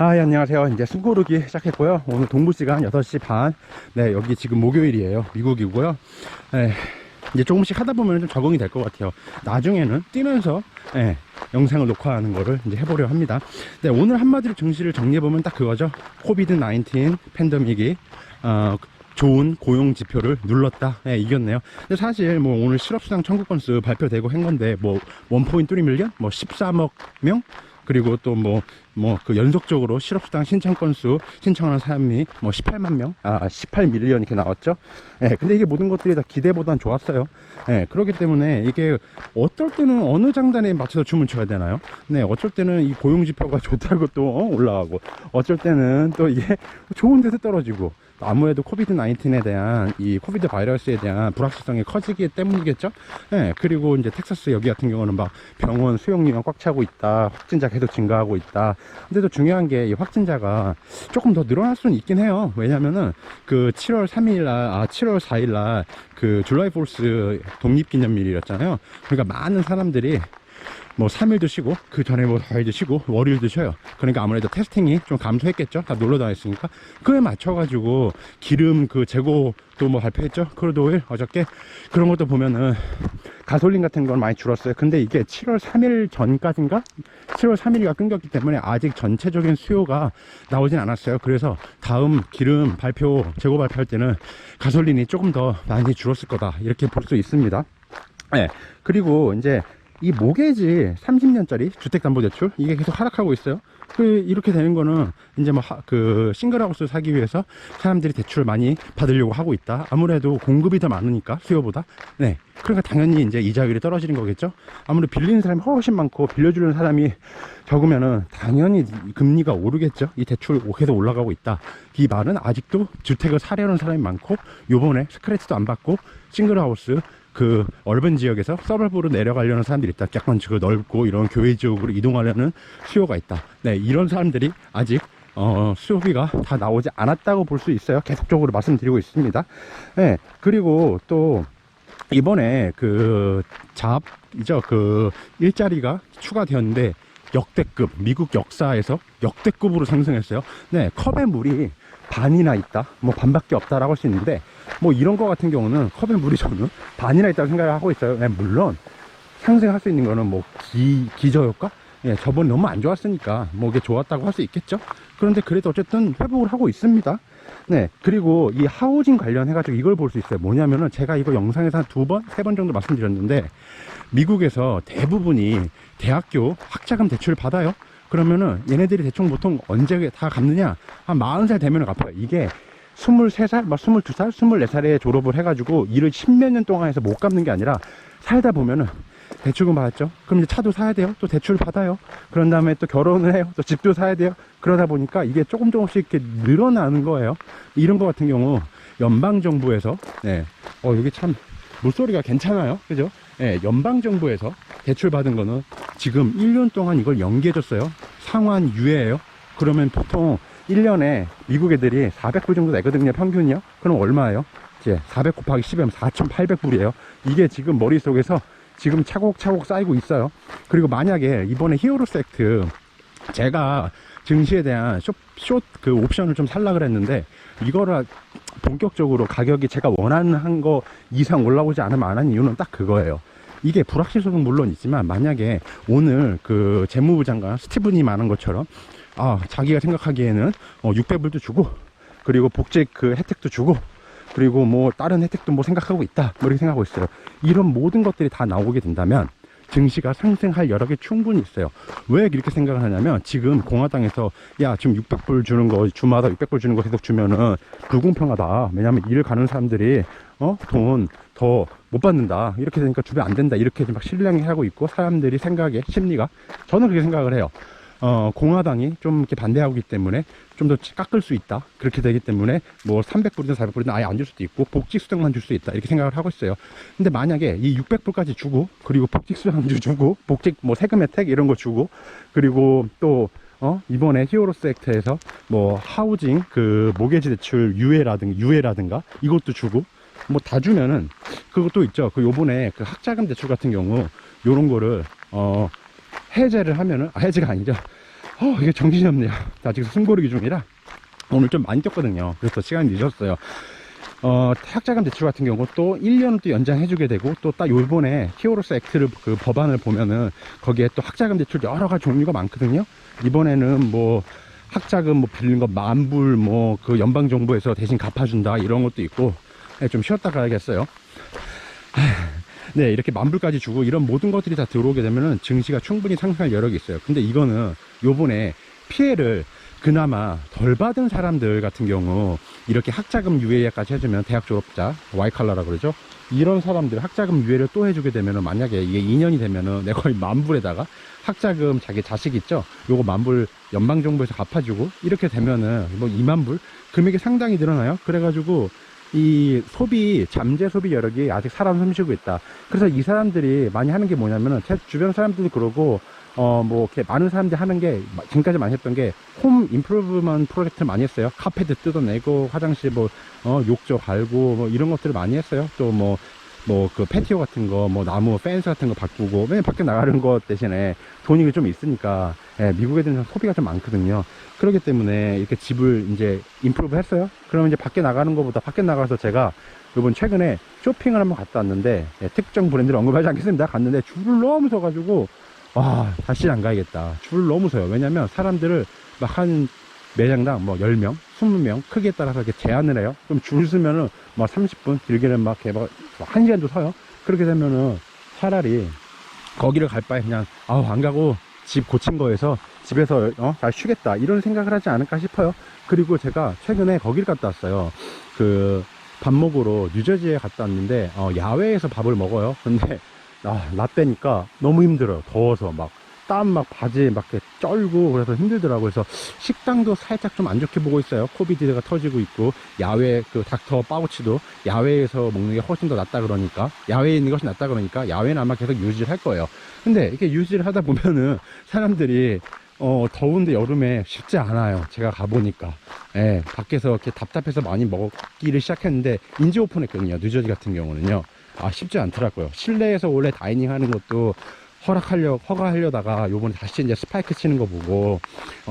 예, 안녕하세요. 이제 숨 고르기 시작했고요. 오늘 동부 시간 6시 반. 네, 여기 지금 목요일이에요. 미국이고요. 네, 이제 조금씩 하다 보면 좀 적응이 될 것 같아요. 나중에는 뛰면서 영상을 녹화하는 거를 이제 해보려 합니다. 네, 오늘 한마디로 증시를 정리해보면 딱 그거죠. 코비드 19 팬데믹이 좋은 고용 지표를 눌렀다. 이겼네요. 근데 사실 뭐 오늘 실업수당 청구 건수 발표되고 한 건데 뭐 1.3 밀리언, 뭐 13억 명, 그리고 또 그 연속적으로 실업수당 신청 건수 신청하는 사람이 뭐 18만 명, 18밀리언 이렇게 나왔죠. 근데 이게 모든 것들이 다 기대보단 좋았어요. 그렇기 때문에 이게 어떨 때는 어느 장단에 맞춰서 춤을 춰야 되나요? 네, 어쩔 때는 이 고용지표가 좋다고 또 올라가고, 어쩔 때는 또 이게 좋은 데서 떨어지고, 아무래도 코비드 19에 대한 이 코비드 바이러스에 대한 불확실성이 커지기 때문이겠죠. 그리고 이제 텍사스 여기 같은 경우는 막 병원 수용료가 꽉 차고 있다, 확진자 계속 증가하고 있다. 근데 또 중요한 게 이 확진자가 조금 더 늘어날 수는 있긴 해요. 왜냐면은 그 7월 3일날 7월 4일날 그 줄라이 포스 독립기념일이었잖아요. 그러니까 많은 사람들이 뭐 3일도 쉬고 그 전에 뭐 4일도 쉬고 월요일도 쉬어요. 그러니까 아무래도 테스팅이 좀 감소했겠죠. 다 놀러 다녔으니까. 그에 맞춰가지고 기름 그 재고도 뭐 발표했죠. 크루드 오일 어저께. 그런 것도 보면은 가솔린 같은 건 많이 줄었어요. 근데 이게 7월 3일 전까지인가? 7월 3일이가 끊겼기 때문에 아직 전체적인 수요가 나오진 않았어요. 그래서 다음 기름 발표, 재고 발표할 때는 가솔린이 조금 더 많이 줄었을 거다, 이렇게 볼 수 있습니다. 그리고 이제 이 모게지 30년짜리 주택담보대출 이게 계속 하락하고 있어요. 이렇게 되는 거는 이제 뭐 그 싱글하우스 사기 위해서 사람들이 대출을 많이 받으려고 하고 있다. 아무래도 공급이 더 많으니까 수요보다. 그러니까 당연히 이제 이자율이 떨어지는 거겠죠. 아무래도 빌리는 사람이 훨씬 많고 빌려주는 사람이 적으면은 당연히 금리가 오르겠죠. 이 대출 계속 올라가고 있다. 이 말은 아직도 주택을 사려는 사람이 많고, 요번에 스크래치도 안 받고 싱글하우스 그 얼번 지역에서 서버브로 내려가려는 사람들이 있다. 약간 넓고 이런 교외 지역으로 이동하려는 수요가 있다. 이런 사람들이 아직 수요비가 다 나오지 않았다고 볼 수 있어요. 계속적으로 말씀드리고 있습니다. 그리고 또 이번에 그 잡이죠, 그 일자리가 추가되었는데 역대급, 미국 역사에서 역대급으로 상승했어요. 컵에 물이 반이나 있다, 뭐 반밖에 없다라고 할 수 있는데, 뭐 이런 거 같은 경우는 컵에 물이 저는 반이나 있다고 생각을 하고 있어요. 물론 상승할 수 있는 거는 뭐 기저효과, 저번에 너무 안 좋았으니까 뭐 이게 좋았다고 할 수 있겠죠. 그런데 그래도 어쨌든 회복을 하고 있습니다. 그리고 이 하우징 관련해 가지고 이걸 볼 수 있어요. 뭐냐면은 제가 이거 영상에서 한 2번, 3번 정도 말씀드렸는데, 미국에서 대부분이 대학교 학자금 대출을 받아요. 그러면은 얘네들이 대충 보통 언제 다 갚느냐? 한 40살 되면 갚아요. 이게 23살, 22살, 24살에 졸업을 해가지고 일을 10몇 년 동안 해서 못 갚는 게 아니라, 살다 보면은 대출금 받았죠. 그럼 이제 차도 사야 돼요. 또 대출을 받아요. 그런 다음에 또 결혼을 해요. 또 집도 사야 돼요. 그러다 보니까 이게 조금씩 이렇게 늘어나는 거예요. 이런 거 같은 경우 연방정부에서 여기 참 물소리가 괜찮아요. 그죠? 연방정부에서 대출 받은 거는 지금 1년 동안 이걸 연기해줬어요. 상환 유예예요. 그러면 보통 1년에 미국 애들이 400불 정도 내거든요. 평균이요. 그럼 얼마예요? 이제 400 곱하기 10이면 4,800불이에요. 이게 지금 머릿속에서 지금 차곡차곡 쌓이고 있어요. 그리고 만약에 이번에 히어로스 액트, 제가 증시에 대한 그 옵션을 좀 살라 그랬는데, 이거를 본격적으로 가격이 제가 원하는 거 이상 올라오지 않으면 안 한 이유는 딱 그거예요. 이게 불확실성은 물론 있지만, 만약에 오늘 그 재무부 장관 스티븐이 말한 것처럼 자기가 생각하기에는 600불도 주고, 그리고 복직 그 혜택도 주고, 그리고 뭐 다른 혜택도 뭐 생각하고 있다, 뭐 이렇게 생각하고 있어요. 이런 모든 것들이 다 나오게 된다면 증시가 상승할 여력이 충분히 있어요. 왜 이렇게 생각을 하냐면, 지금 공화당에서 지금 600불 주는 거, 주마다 600불 주는 거 계속 주면은 불공평하다. 왜냐면 일 가는 사람들이 돈 더 못 받는다, 이렇게 되니까 주면 안 된다, 이렇게 막 실랑이 하고 있고, 사람들이 생각에 심리가, 저는 그렇게 생각을 해요. 공화당이 좀 이렇게 반대하고 있기 때문에 좀 더 깎을 수 있다. 그렇게 되기 때문에 뭐 300불이든 400불이든 아예 안 줄 수도 있고, 복직수당만 줄 수 있다, 이렇게 생각을 하고 있어요. 근데 만약에 이 600불까지 주고, 그리고 복직수당도 주고, 복직 뭐 세금 혜택 이런 거 주고, 그리고 또 이번에 히어로스 액트에서 뭐 하우징 그 모게지 대출 유예라든가 이것도 주고, 뭐 다 주면은, 그것도 있죠. 그 요번에 그 학자금 대출 같은 경우 요런 거를 해제를 하면은, 해제가 아니죠. 이게 정신이 없네요. 아직 숨 고르기 중이라 오늘 좀 많이 뛰었거든요. 그래서 시간이 늦었어요. 학자금 대출 같은 경우 또 1년은 또 연장해주게 되고, 또 딱 요번에 히어로스 액트를 그 법안을 보면은 거기에 또 학자금 대출 여러 가지 종류가 많거든요. 이번에는 뭐 학자금 뭐 빌린 거 10,000불 뭐 그 연방정부에서 대신 갚아준다 이런 것도 있고, 네, 좀 쉬었다 가야겠어요. 네, 이렇게 10,000불까지 주고 이런 모든 것들이 다 들어오게 되면은 증시가 충분히 상승할 여력이 있어요. 근데 이거는 요번에 피해를 그나마 덜 받은 사람들 같은 경우, 이렇게 학자금 유예까지 해주면, 대학 졸업자, 와이칼라라고 그러죠. 이런 사람들 학자금 유예를 또 해주게 되면은, 만약에 이게 2년이 되면은 내가 거의 10,000불에다가 학자금 자기 자식 있죠, 요거 10,000불 연방정부에서 갚아주고, 이렇게 되면은 뭐 20,000불 금액이 상당히 늘어나요. 그래가지고 이 소비, 잠재 소비 여력이 아직 살아 숨쉬고 있다. 그래서 이 사람들이 많이 하는 게 뭐냐면은, 제 주변 사람들도 그러고, 뭐, 이렇게 많은 사람들이 하는 게, 지금까지 많이 했던 게, 홈 임프루브먼트 프로젝트를 많이 했어요. 카페트 뜯어내고, 화장실 뭐, 욕조 갈고, 뭐, 이런 것들을 많이 했어요. 또 그 패티오 같은 거, 뭐, 나무 펜스 같은 거 바꾸고, 맨날 밖에 나가는 것 대신에 돈이 좀 있으니까, 예, 미국 애들은 소비가 좀 많거든요. 그렇기 때문에 이렇게 집을 이제 임프루브 했어요. 그러면 이제 밖에 나가는 것보다, 밖에 나가서 제가 이번 최근에 쇼핑을 한번 갔다 왔는데, 예, 특정 브랜드를 언급하지 않겠습니다. 갔는데 줄을 너무 서가지고, 다시 안 가야겠다. 줄을 너무 서요. 왜냐면 사람들을 막 한 매장당 뭐 10명, 20명 크기에 따라서 이렇게 제한을 해요. 그럼 줄 서면은 막 30분, 길게는 막 1시간도 서요. 그렇게 되면은 차라리 거기를 갈 바에 그냥 안 가고 집 고친 거에서 집에서 잘 쉬겠다, 이런 생각을 하지 않을까 싶어요. 그리고 제가 최근에 거기를 갔다 왔어요. 그 밥 먹으러 뉴저지에 갔다 왔는데 야외에서 밥을 먹어요. 근데 라떼니까 너무 힘들어요. 더워서 막 땀 막 바지에 막 이렇게 쩔고, 그래서 힘들더라고요. 그래서 식당도 살짝 좀 안 좋게 보고 있어요. 코비드가 터지고 있고, 야외 그 닥터 파우치도 야외에서 먹는 게 훨씬 더 낫다 그러니까, 야외에 있는 것이 낫다 그러니까 야외는 아마 계속 유지를 할 거예요. 근데 이렇게 유지를 하다 보면은 사람들이 더운데 여름에 쉽지 않아요. 제가 가보니까. 예, 밖에서 이렇게 답답해서 많이 먹기를 시작했는데, 인지 오픈했거든요. 뉴저지 같은 경우는요. 쉽지 않더라고요. 실내에서 원래 다이닝 하는 것도 허가하려다가 요번에 다시 이제 스파이크 치는 거 보고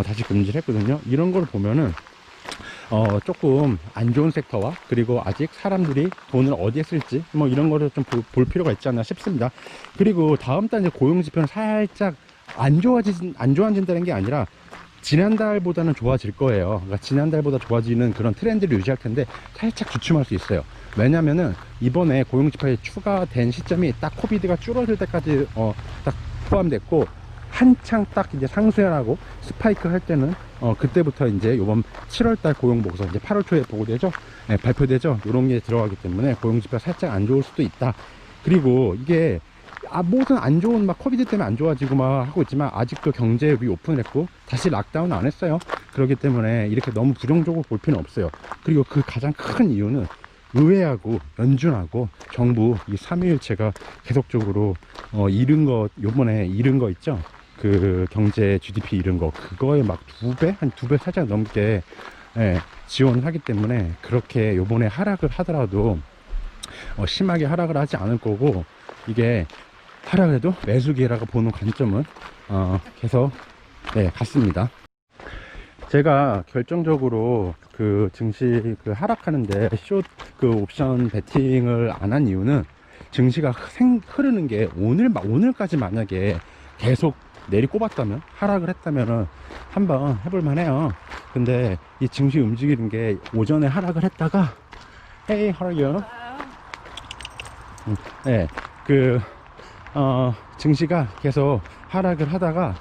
다시 금지를 했거든요. 이런 걸 보면은 조금 안 좋은 섹터와, 그리고 아직 사람들이 돈을 어디에 쓸지 뭐 이런 거를 좀 볼 필요가 있지 않나 싶습니다. 그리고 다음 달 이제 고용 지표는 살짝 안 좋아진다는 게 아니라 지난달보다는 좋아질 거예요. 그러니까 지난달보다 좋아지는 그런 트렌드를 유지할 텐데, 살짝 주춤할 수 있어요. 왜냐면은 이번에 고용지표에 추가된 시점이 딱 코비드가 줄어들 때까지 딱 포함됐고, 한창 딱 이제 상승하고 스파이크 할 때는 그때부터 이제 요번 7월달 고용 보고서, 이제 8월 초에 보고되죠. 네, 발표되죠. 요런 게 들어가기 때문에 고용지표가 살짝 안 좋을 수도 있다. 그리고 이게 모든 안 좋은, 막 코비드 때문에 안 좋아지고 막 하고 있지만, 아직도 경제 리오픈을 했고 다시 락다운 안 했어요. 그렇기 때문에 이렇게 너무 부정적으로 볼 필요는 없어요. 그리고 그 가장 큰 이유는 의회하고 연준하고 정부 이 삼위일체가 계속적으로 요번에 잃은 거 있죠. 그 경제 GDP 잃은 거, 그거에 막 한 두 배 살짝 넘게 지원을 하기 때문에, 그렇게 요번에 하락을 하더라도 심하게 하락을 하지 않을 거고, 이게 하락해도 매수기라고 보는 관점은 계속 같습니다. 제가 결정적으로 그 증시 그 하락하는데 그 옵션 베팅을 안 한 이유는, 증시가 흐르는 게 오늘까지 만약에 계속 내리꼽았다면, 하락을 했다면은 한번 해볼만 해요. 근데 이 증시 움직이는 게, 오전에 하락을 했다가 Hey, how are you? 네, 증시가 계속 하락을 하다가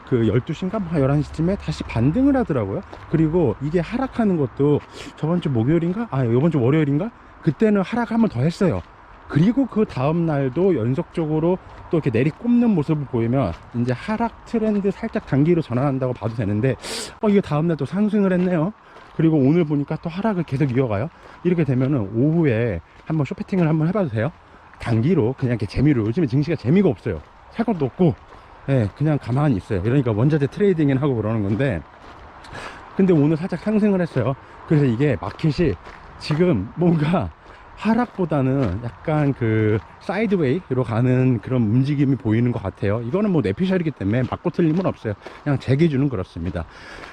그 12시인가 11시쯤에 다시 반등을 하더라고요. 그리고 이게 하락하는 것도 저번 주 목요일인가? 이번 주 월요일인가? 그때는 하락을 한 번 더 했어요. 그리고 그 다음 날도 연속적으로 또 이렇게 내리꼽는 모습을 보이면, 이제 하락 트렌드 살짝 단기로 전환한다고 봐도 되는데, 이게 다음 날 또 상승을 했네요. 그리고 오늘 보니까 또 하락을 계속 이어가요. 이렇게 되면은 오후에 한번 쇼패팅을 한번 해봐도 돼요. 단기로 그냥 이렇게 재미로. 요즘에 증시가 재미가 없어요. 살 것도 없고, 그냥 가만히 있어요. 그러니까 원자재 트레이딩을 하고 그러는 건데, 근데 오늘 살짝 상승을 했어요. 그래서 이게 마켓이 지금 뭔가 하락보다는 약간 그 사이드웨이로 가는 그런 움직임이 보이는 것 같아요. 이거는 뭐 뇌피셜이기 때문에 맞고 틀림은 없어요. 그냥 제 기준은 그렇습니다.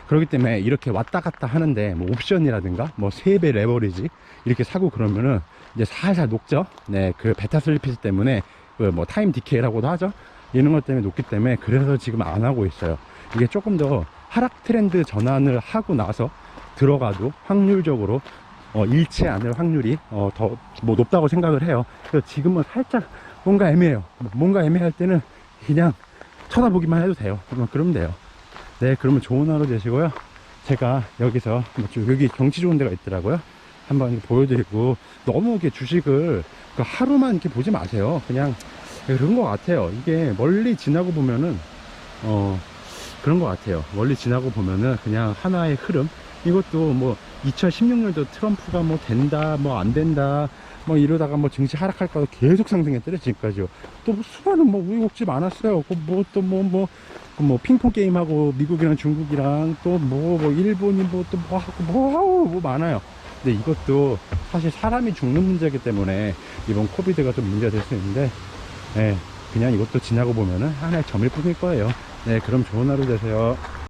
그렇기 때문에 이렇게 왔다 갔다 하는데 뭐 옵션이라든가 뭐 3배 레버리지 이렇게 사고 그러면은 이제 살살 녹죠. 네, 그 베타 슬리피스 때문에 그 뭐 타임 디케이라고도 하죠. 이런 것 때문에 녹기 때문에 그래서 지금 안 하고 있어요. 이게 조금 더 하락 트렌드 전환을 하고 나서 들어가도 확률적으로 잃지 않을 확률이 더 뭐 높다고 생각을 해요. 그래서 지금은 살짝 뭔가 애매해요. 뭔가 애매할 때는 그냥 쳐다보기만 해도 돼요. 그러면 돼요. 네, 그러면 좋은 하루 되시고요. 제가 여기서 여기 경치 좋은 데가 있더라고요. 한번 보여드리고, 너무 이렇게 주식을 그 하루만 이렇게 보지 마세요. 그냥 그런 것 같아요. 이게 멀리 지나고 보면은 그런 것 같아요. 멀리 지나고 보면은 그냥 하나의 흐름. 이것도 뭐 2016년도 트럼프가 뭐 된다 뭐 안 된다 뭐 이러다가 뭐 증시 하락할까 계속 상승했더래 지금까지요. 또 뭐 수많은 뭐 우여곡절 많았어요. 뭐 또 뭐 핑퐁 게임하고 미국이랑 중국이랑 또 뭐 일본이 뭐 또 뭐 하고 뭐 많아요. 근데 이것도 사실 사람이 죽는 문제이기 때문에 이번 코비드가 좀 문제가 될 수 있는데, 예, 그냥 이것도 지나고 보면은 하나의 점일 뿐일 거예요. 네, 그럼 좋은 하루 되세요.